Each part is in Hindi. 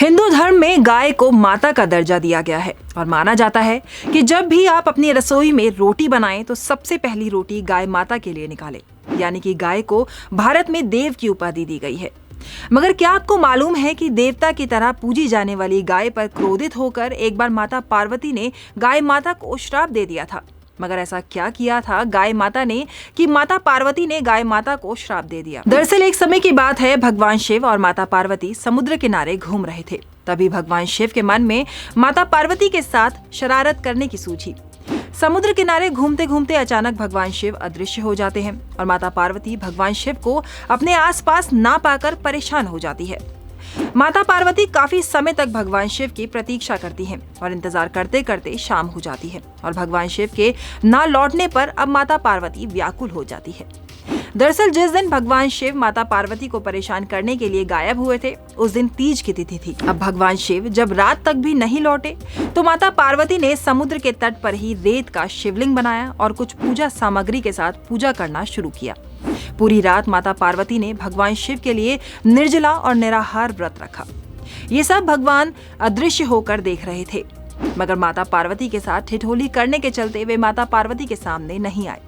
हिंदू धर्म में गाय को माता का दर्जा दिया गया है और माना जाता है कि जब भी आप अपनी रसोई में रोटी बनाएं तो सबसे पहली रोटी गाय माता के लिए निकालें। यानी कि गाय को भारत में देव की उपाधि दी गई है। मगर क्या आपको मालूम है कि देवता की तरह पूजी जाने वाली गाय पर क्रोधित होकर एक बार माता पार्वती ने गाय माता को श्राप दे दिया था। मगर ऐसा क्या किया था गाय माता ने कि माता पार्वती ने गाय माता को श्राप दे दिया। दरअसल एक समय की बात है, भगवान शिव और माता पार्वती समुद्र किनारे घूम रहे थे। तभी भगवान शिव के मन में माता पार्वती के साथ शरारत करने की सूझी। समुद्र किनारे घूमते घूमते अचानक भगवान शिव अदृश्य हो जाते हैं और माता पार्वती भगवान शिव को अपने आसपास ना पाकर परेशान हो जाती है। माता पार्वती काफी समय तक भगवान शिव की प्रतीक्षा करती हैं और इंतजार करते करते शाम हो जाती है और भगवान शिव के ना लौटने पर अब माता पार्वती व्याकुल हो जाती है। दरअसल जिस दिन भगवान शिव माता पार्वती को परेशान करने के लिए गायब हुए थे उस दिन तीज की तिथि थी। अब भगवान शिव जब रात तक भी नहीं लौटे तो माता पार्वती ने समुद्र के तट पर ही रेत का शिवलिंग बनाया और कुछ पूजा सामग्री के साथ पूजा करना शुरू किया। पूरी रात माता पार्वती ने भगवान शिव के लिए निर्जला और निराहार व्रत रखा। ये सब भगवान अदृश्य होकर देख रहे थे, मगर माता पार्वती के साथ ठिठोली करने के चलते वे माता पार्वती के सामने नहीं आए।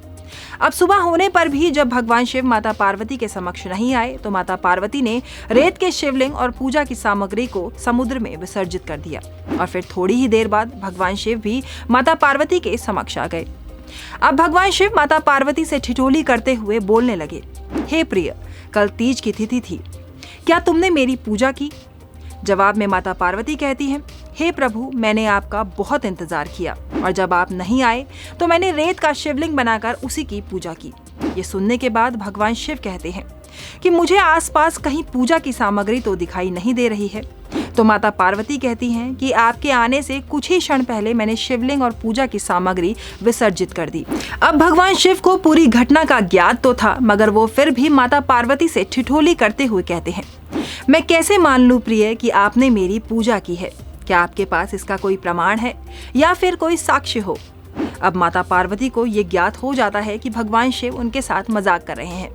अब सुबह होने पर भी जब भगवान शिव माता पार्वती के समक्ष नहीं आए तो माता पार्वती ने रेत के शिवलिंग और पूजा की सामग्री को समुद्र में विसर्जित कर दिया और फिर थोड़ी ही देर बाद भगवान शिव भी माता पार्वती के समक्ष आ गए। अब भगवान शिव माता पार्वती से ठिठोली करते हुए बोलने लगे, हे प्रिय, कल तीज की तिथि थी, क्या तुमने मेरी पूजा की? जवाब में माता पार्वती कहती हैं, हे प्रभु, मैंने आपका बहुत इंतजार किया और जब आप नहीं आए तो मैंने रेत का शिवलिंग बनाकर उसी की पूजा की। ये सुनने के बाद भगवान शिव कहते हैं कि मुझे आसपास कहीं पूजा की सामग्री तो दिखाई नहीं दे रही है। तो माता पार्वती कहती हैं कि आपके आने से कुछ ही क्षण पहले मैंने शिवलिंग और पूजा की सामग्री विसर्जित कर दी। अब भगवान शिव को पूरी घटना का ज्ञात तो था, मगर वो फिर भी माता पार्वती से ठिठोली करते हुए कहते हैं, मैं कैसे मान लूं प्रिय कि आपने मेरी पूजा की है? क्या आपके पास इसका कोई प्रमाण है या फिर कोई साक्ष्य हो? अब माता पार्वती को ये ज्ञात हो जाता है कि भगवान शिव उनके साथ मजाक कर रहे हैं,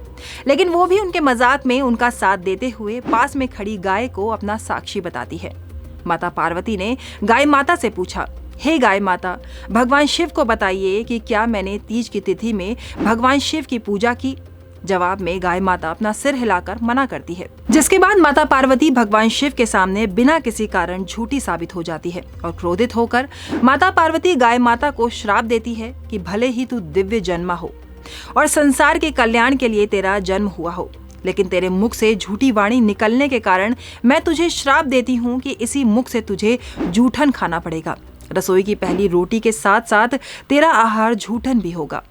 लेकिन वो भी उनके मजाक में उनका साथ देते हुए पास में खड़ी गाय को अपना साक्षी बताती है। माता पार्वती ने गाय माता से पूछा, हे गाय माता, भगवान शिव को बताइए कि क्या मैंने तीज की तिथि में भगवान शिव की पूजा की? जवाब में गाय माता अपना सिर हिलाकर मना करती है, जिसके बाद माता पार्वती भगवान शिव के सामने बिना किसी कारण झूठी साबित हो जाती है और क्रोधित होकर माता पार्वती गाय माता को श्राप देती है कि भले ही तू दिव्य जन्मा हो और संसार के कल्याण के लिए तेरा जन्म हुआ हो, लेकिन तेरे मुख से झूठी वाणी निकलने के कारण मैं तुझे श्राप देती हूँ कि इसी मुख से तुझे जूठन खाना पड़ेगा। रसोई की पहली रोटी के साथ साथ तेरा आहार जूठन भी होगा।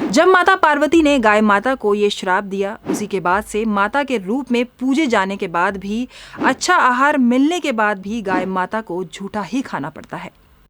जब माता पार्वती ने गाय माता को ये श्राप दिया, उसी के बाद से माता के रूप में पूजे जाने के बाद भी, अच्छा आहार मिलने के बाद भी गाय माता को झूठा ही खाना पड़ता है।